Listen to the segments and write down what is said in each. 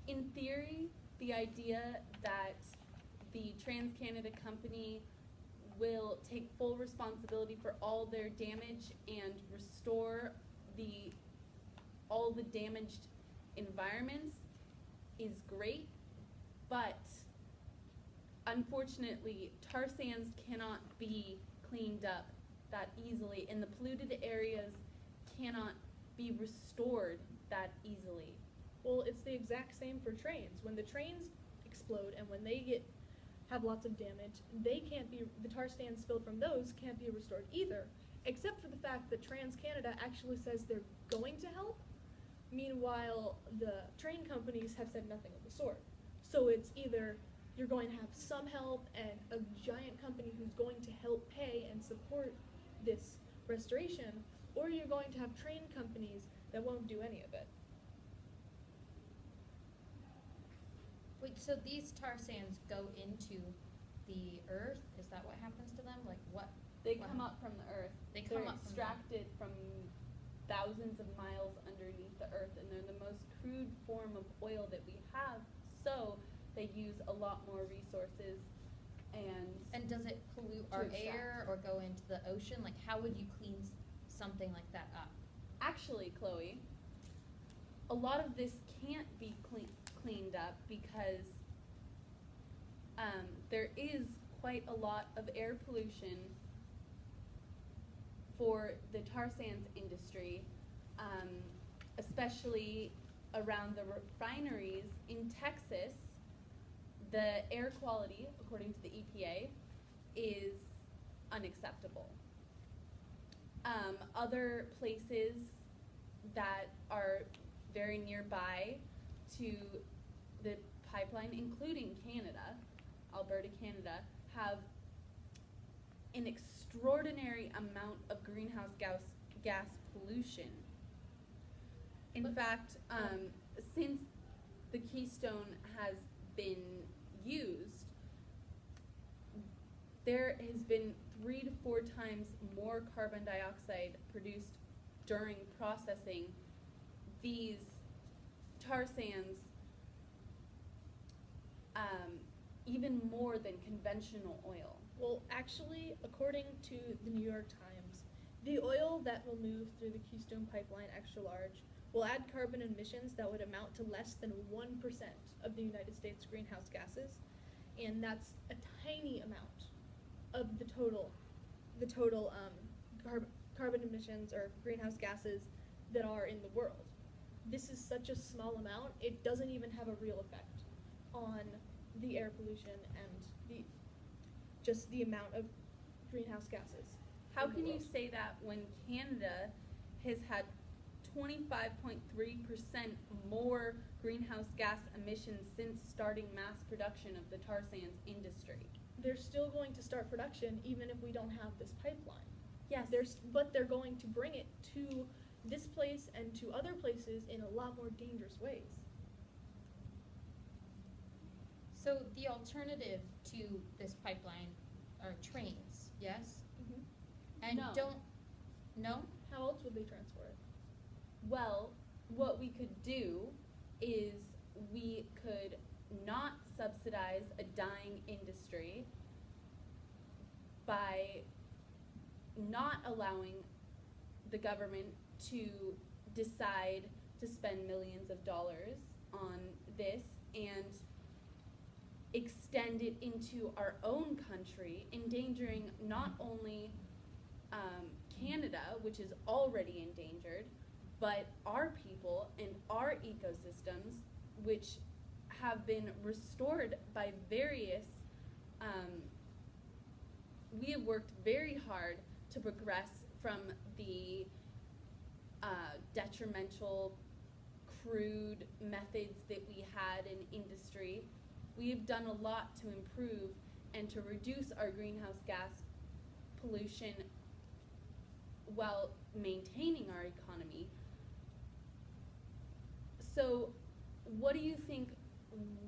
in theory, the idea that the TransCanada company will take full responsibility for all their damage and restore all the damaged environments is great, but unfortunately, tar sands cannot be cleaned up that easily, and the polluted areas cannot be restored that easily. Well, it's the exact same for trains. When the trains explode and when they have lots of damage, the tar sands spilled from those can't be restored either, except for the fact that TransCanada actually says they're going to help. Meanwhile, the train companies have said nothing of the sort. So it's either you're going to have some help and a giant company who's going to help pay and support this restoration, or you're going to have train companies that won't do any of it. Wait, so these tar sands go into the earth? Is that what happens to them? Like what? They come up from the earth. They're extracted from thousands of miles underneath the earth, and they're the most crude form of oil that we have, so they use a lot more resources. And does it pollute our air or go into the ocean? Like, how would you clean something like that up? Actually, Chloe, a lot of this can't be cleaned up because there is quite a lot of air pollution for the tar sands industry, especially around the refineries in Texas. The air quality, according to the EPA, is unacceptable. Other places that are very nearby to the pipeline, including Canada, Alberta, Canada, have an extraordinary amount of greenhouse gas pollution. In fact, since the Keystone has been used, there has been 3 to 4 times more carbon dioxide produced during processing these tar sands, even more than conventional oil. Well, actually, according to the New York Times, the oil that will move through the Keystone Pipeline extra large will add carbon emissions that would amount to less than 1% of the United States greenhouse gases, and that's a tiny amount of the total carbon emissions or greenhouse gases that are in the world. This is such a small amount, it doesn't even have a real effect on the air pollution and just the amount of greenhouse gases. How can you say that when Canada has had 25.3% more greenhouse gas emissions since starting mass production of the tar sands industry? They're still going to start production even if we don't have this pipeline. Yes. But they're going to bring it to this place and to other places in a lot more dangerous ways. So the alternative to this pipeline are trains, yes? Mm-hmm. And no? How else would they transport it? Well, what we could do is we could not subsidize a dying industry by not allowing the government to decide to spend millions of dollars on this and extend it into our own country, endangering not only Canada, which is already endangered, but our people and our ecosystems, which have been restored by various, we have worked very hard to progress from the detrimental, crude methods that we had in industry. We have done a lot to improve and to reduce our greenhouse gas pollution while maintaining our economy. So what do you think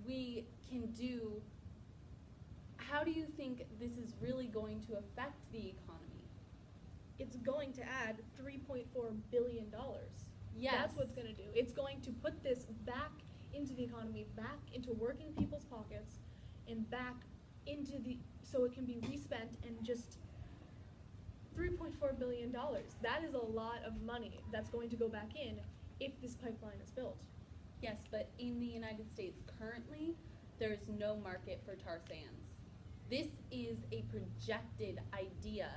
we can do? How do you think this is really going to affect the economy? It's going to add $3.4 billion. Yes. That's what's going to do. It's going to put this back into the economy, back into working people's pockets, and back into so it can be respent and just $3.4 billion. That is a lot of money that's going to go back in if this pipeline is built. Yes, but in the United States currently, there is no market for tar sands. This is a projected idea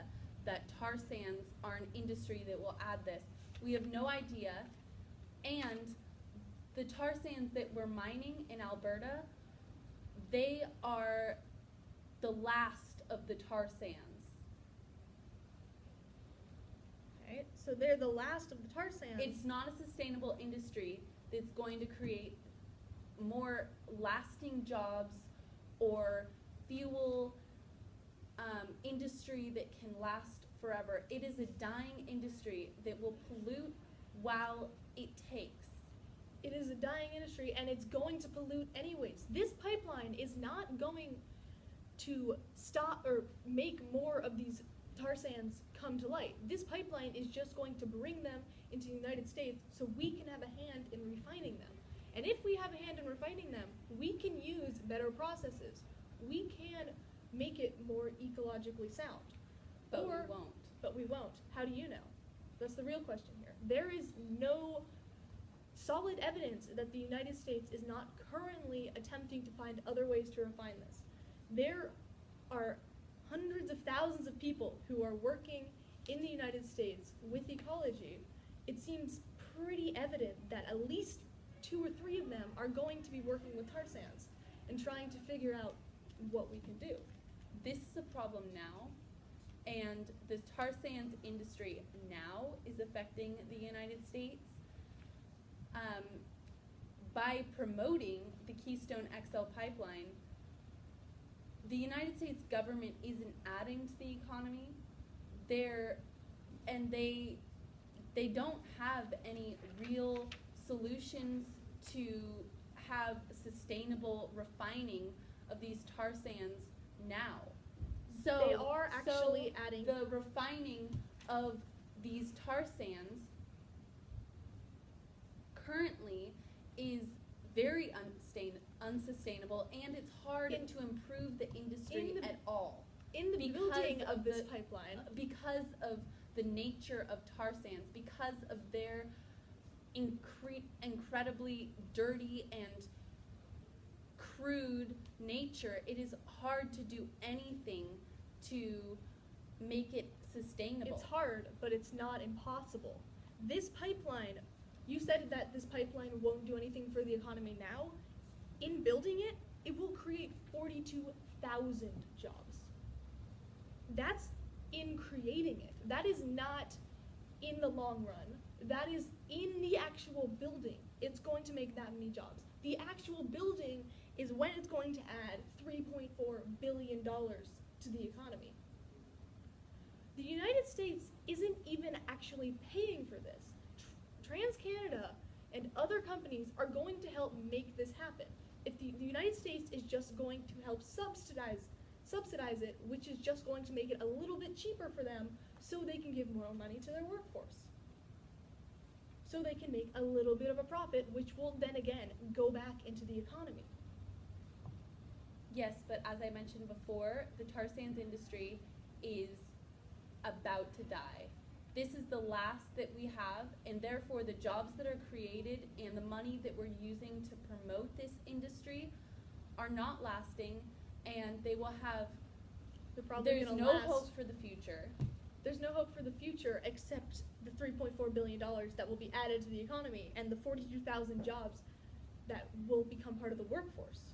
that tar sands are an industry that will add this. We have no idea, and the tar sands that we're mining in Alberta, they are the last of the tar sands. Okay, so they're the last of the tar sands. It's not a sustainable industry that's going to create more lasting jobs or fuel industry that can last forever. It is a dying industry that will pollute while it takes. It is a dying industry, and it's going to pollute anyways. This pipeline is not going to stop or make more of these tar sands come to light. This pipeline is just going to bring them into the United States so we can have a hand in refining them. And if we have a hand in refining them, we can use better processes. We can make it more ecologically sound. But we won't. But we won't. How do you know? That's the real question here. There is no solid evidence that the United States is not currently attempting to find other ways to refine this. There are hundreds of thousands of people who are working in the United States with ecology. It seems pretty evident that at least 2 or 3 of them are going to be working with tar sands and trying to figure out what we can do. This is a problem now, and the tar sands industry now is affecting the United States. By promoting the Keystone XL pipeline, the United States government isn't adding to the economy. They don't have any real solutions to have sustainable refining of these tar sands now. So They are actually adding the refining of these tar sands currently is very unsustainable, and it's hard to improve the industry at all. In the Because building of of this the- pipeline, Because of the nature of tar sands, because of their incredibly dirty and crude nature, it is hard to do anything to make it sustainable. it's hard, but it's not impossible. This pipeline, you said that this pipeline won't do anything for the economy now. In building it, it will create 42,000 jobs. That's in creating it. That is not in the long run. That is in the actual building. It's going to make that many jobs. The actual building is when it's going to add $3.4 billion to the economy. The United States isn't even actually paying for this. TransCanada and other companies are going to help make this happen. If the United States is just going to help subsidize it, which is just going to make it a little bit cheaper for them so they can give more money to their workforce. So they can make a little bit of a profit, which will then again go back into the economy. Yes, but as I mentioned before, the tar sands industry is about to die. This is the last that we have, and therefore the jobs that are created and the money that we're using to promote this industry are not lasting, and they will have, They're probably there's gonna no last. hope for the future. There's no hope for the future except the $3.4 billion that will be added to the economy and the 42,000 jobs that will become part of the workforce.